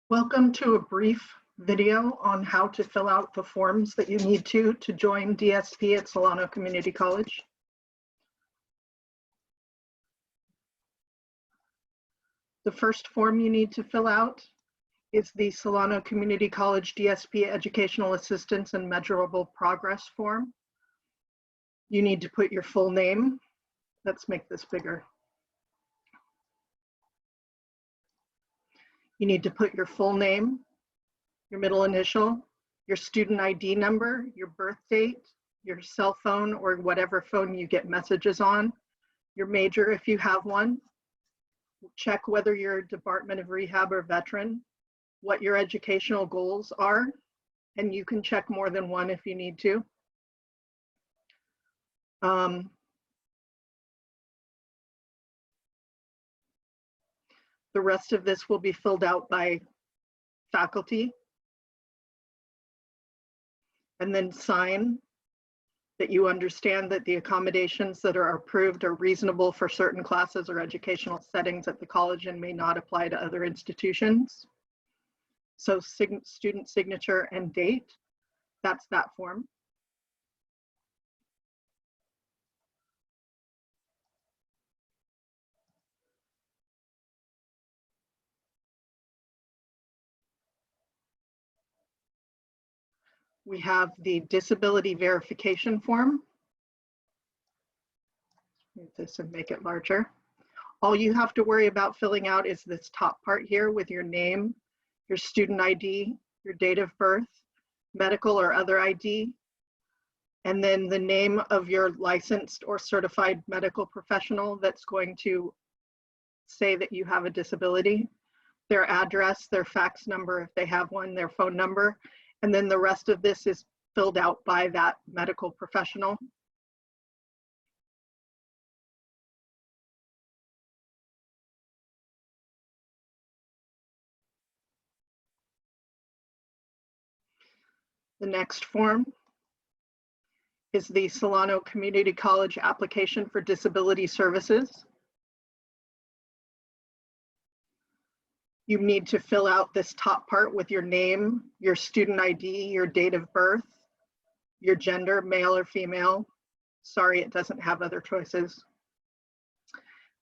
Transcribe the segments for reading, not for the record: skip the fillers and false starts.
Welcome to a brief video on how to fill out the forms that you need to join DSP at Solano Community College. The first form you need to fill out is the Solano Community College DSP Educational Assistance and Measurable Progress form. You need to put your full name. Let's make this bigger. You need to put your full name, your middle initial, your student ID number, your birth date, your cell phone or whatever phone you get messages on, your major if you have one. Check whether you're a Department of Rehab or veteran, what your educational goals are, and you can check more than one if you need to. The rest of this will be filled out by faculty, and then sign that you understand that the accommodations that are approved are reasonable for certain classes or educational settings at the college and may not apply to other institutions. So student signature and date, that's that form. We have the disability verification form. Move this and make it larger. All you have to worry about filling out is this top part here with your name, your student ID, your date of birth, medical or other ID, and then the name of your licensed or certified medical professional that's going to say that you have a disability, their address, their fax number if they have one, their phone number, and then the rest of this is filled out by that medical professional. The next form is the Solano Community College application for disability services. You need to fill out this top part with your name, your student ID, your date of birth, your gender, male or female. Sorry, it doesn't have other choices.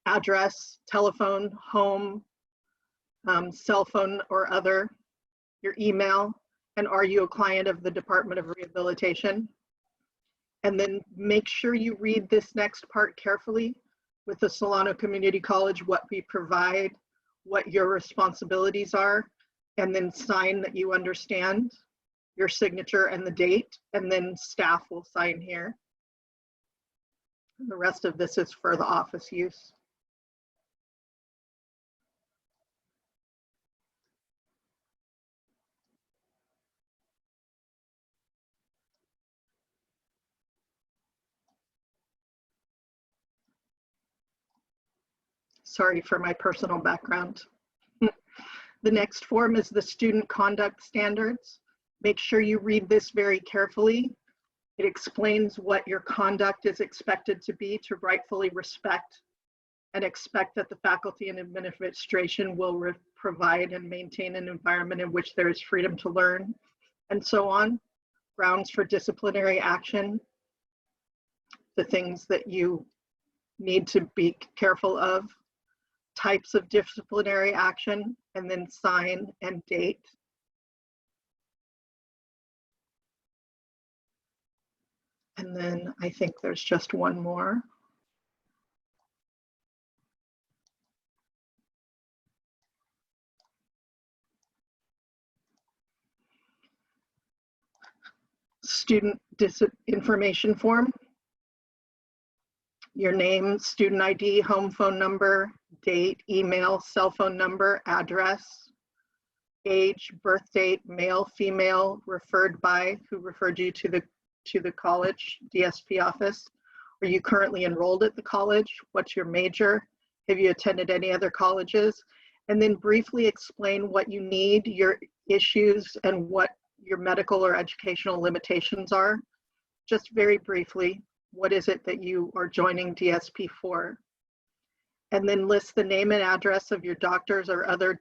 Address, telephone, home, cell phone or other, your email, and are you a client of the Department of Rehabilitation? And then make sure you read this next part carefully with the Solano Community College, what we provide, what your responsibilities are, and then sign that you understand your signature and the date, and then staff will sign here. And the rest of this is for the office use. Sorry for my personal background. The next form is the student conduct standards. Make sure you read this very carefully. It explains what your conduct is expected to be to rightfully respect and expect that the faculty and administration will provide and maintain an environment in which there is freedom to learn, and so on. Grounds for disciplinary action, the things that you need to be careful of, types of disciplinary action, and then sign and date. And then I think there's just one more. Student information form. Your name, student ID, home phone number, date, email, cell phone number, address, age, birth date, male, female, referred by, who referred you to the college, DSP office. Are you currently enrolled at the college? What's your major? Have you attended any other colleges? And then briefly explain what you need, your issues, and what your medical or educational limitations are. Just very briefly, what is it that you are joining DSP for? And then list the name and address of your doctors or other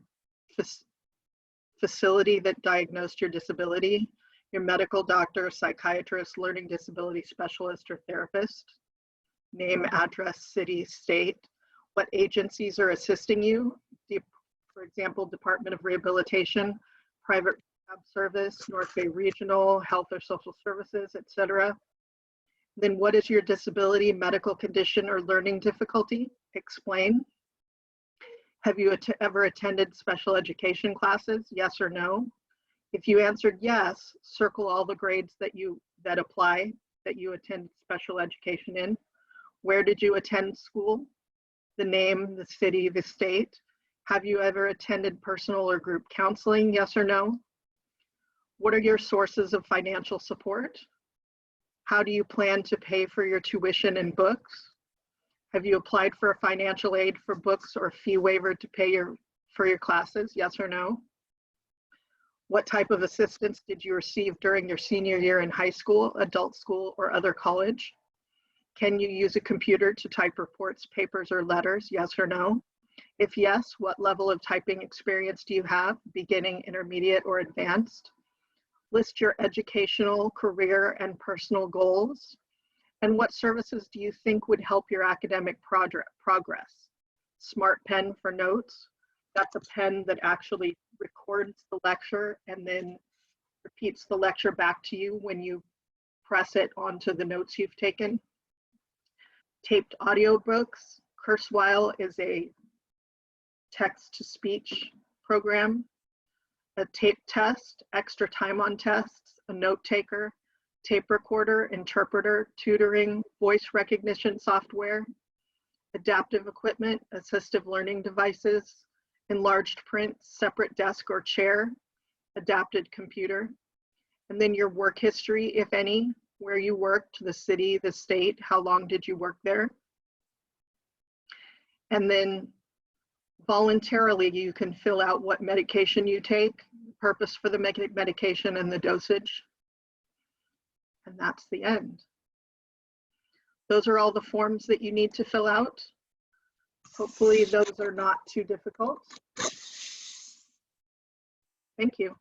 facility that diagnosed your disability, your medical doctor, psychiatrist, learning disability specialist, or therapist. Name, address, city, state. What agencies are assisting you? For example, Department of Rehabilitation, Private Rehab Service, North Bay Regional, Health or Social Services, etc. Then what is your disability, medical condition, or learning difficulty? Explain. Have you ever attended special education classes? Yes or no? If you answered yes, circle all the grades that apply that you attend special education in. Where did you attend school? The name, the city, the state. Have you ever attended personal or group counseling? Yes or no? What are your sources of financial support? How do you plan to pay for your tuition and books? Have you applied for a financial aid for books or fee waiver to pay for your classes? Yes or no? What type of assistance did you receive during your senior year in high school, adult school, or other college? Can you use a computer to type reports, papers, or letters? Yes or no? If yes, what level of typing experience do you have? Beginning, intermediate, or advanced? List your educational, career, and personal goals. And what services do you think would help your academic progress? Smart pen for notes. That's a pen that actually records the lecture and then repeats the lecture back to you when you press it onto the notes you've taken. Taped audiobooks. Kurzweil is a text-to-speech program. A tape test, extra time on tests, a note taker, tape recorder, interpreter, tutoring, voice recognition software, adaptive equipment, assistive learning devices, enlarged print, separate desk or chair, adapted computer, and then your work history, if any, where you worked, the city, the state, how long did you work there? And then voluntarily, you can fill out what medication you take, purpose for the medication, and the dosage. And that's the end. Those are all the forms that you need to fill out. Hopefully those are not too difficult. Thank you.